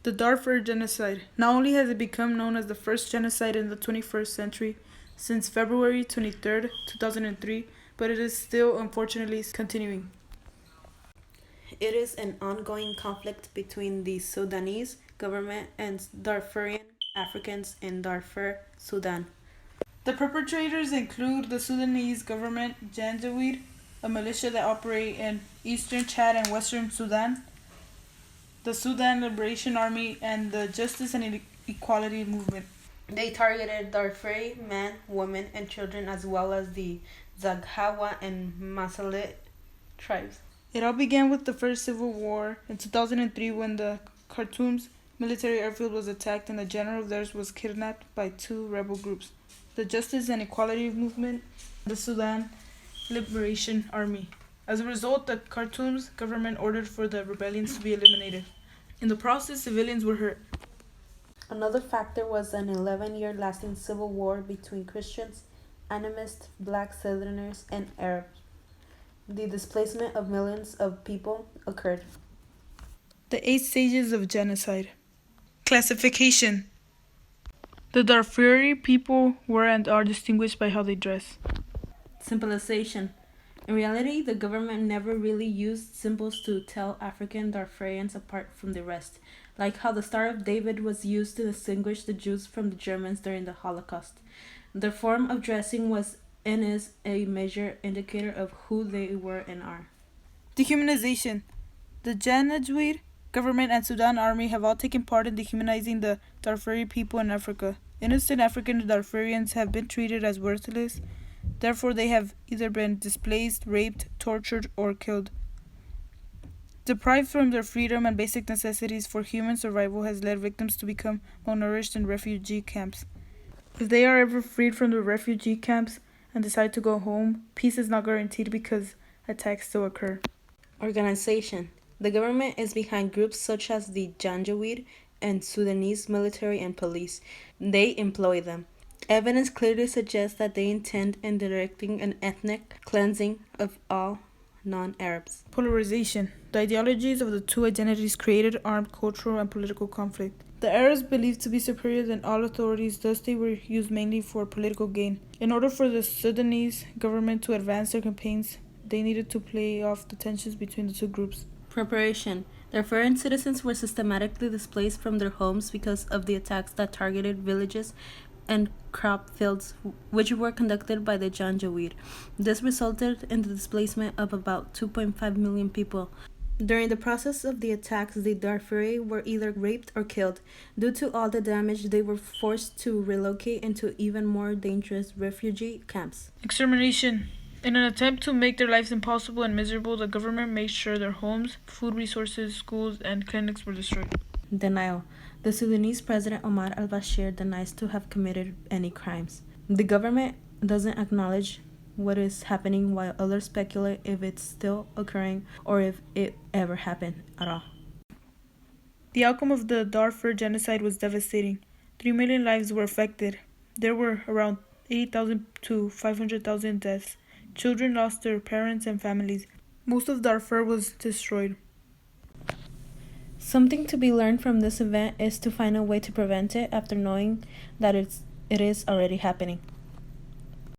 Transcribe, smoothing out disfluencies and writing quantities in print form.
The Darfur Genocide. Not only has it become known as the first genocide in the 21st century since February 23rd, 2003, but it is still unfortunately continuing. It is an ongoing conflict between the Sudanese government and Darfurian Africans in Darfur, Sudan. The perpetrators include the Sudanese government, Janjaweed, a militia that operate in eastern Chad and western Sudan, the Sudan Liberation Army, and the Justice and Equality Movement. They targeted Darfuri men, women, and children as well as the Zaghawa and Masalit tribes. It all began with the first civil war in 2003 when the Khartoum's military airfield was attacked and a general of theirs was kidnapped by two rebel groups, the Justice and Equality Movement, and the Sudan Liberation Army. As a result, the Khartoum's government ordered for the rebellions to be eliminated. In the process, civilians were hurt. Another factor was an 11-year lasting civil war between Christians, animists, black Southerners, and Arabs. The displacement of millions of people occurred. The 8 stages of genocide. Classification. The Darfuri people were and are distinguished by how they dress. Symbolization. In reality, the government never really used symbols to tell African Darfurians apart from the rest, like how the Star of David was used to distinguish the Jews from the Germans during the Holocaust. Their form of dressing was and is a major indicator of who they were and are. Dehumanization. The Janjaweed government and Sudan army have all taken part in dehumanizing the Darfuri people in Africa. Innocent African Darfurians have been treated as worthless. Therefore, they have either been displaced, raped, tortured, or killed. Deprived from their freedom and basic necessities for human survival has led victims to become malnourished in refugee camps. If they are ever freed from the refugee camps and decide to go home, peace is not guaranteed because attacks still occur. Organization. The government is behind groups such as the Janjaweed and Sudanese military and police. They employ them. Evidence clearly suggests that they intend in directing an ethnic cleansing of all non-Arabs. Polarization. The ideologies of the two identities created armed cultural and political conflict. The Arabs believed to be superior than all authorities, thus they were used mainly for political gain. In order for the Sudanese government to advance their campaigns, they needed to play off the tensions between the two groups. Preparation. Darfurian citizens were systematically displaced from their homes because of the attacks that targeted villages and crop fields, which were conducted by the Janjaweed. This resulted in the displacement of about 2.5 million people. During the process of the attacks, the Darfuri were either raped or killed. Due to all the damage, they were forced to relocate into even more dangerous refugee camps. Extermination. In an attempt to make their lives impossible and miserable, the government made sure their homes, food resources, schools, and clinics were destroyed. Denial. The Sudanese President Omar al-Bashir denies to have committed any crimes. The government doesn't acknowledge what is happening while others speculate if it's still occurring or if it ever happened at all. The outcome of the Darfur genocide was devastating. 3 million lives were affected. There were around 80,000 to 500,000 deaths. Children lost their parents and families. Most of Darfur was destroyed. Something to be learned from this event is to find a way to prevent it after knowing that it is already happening.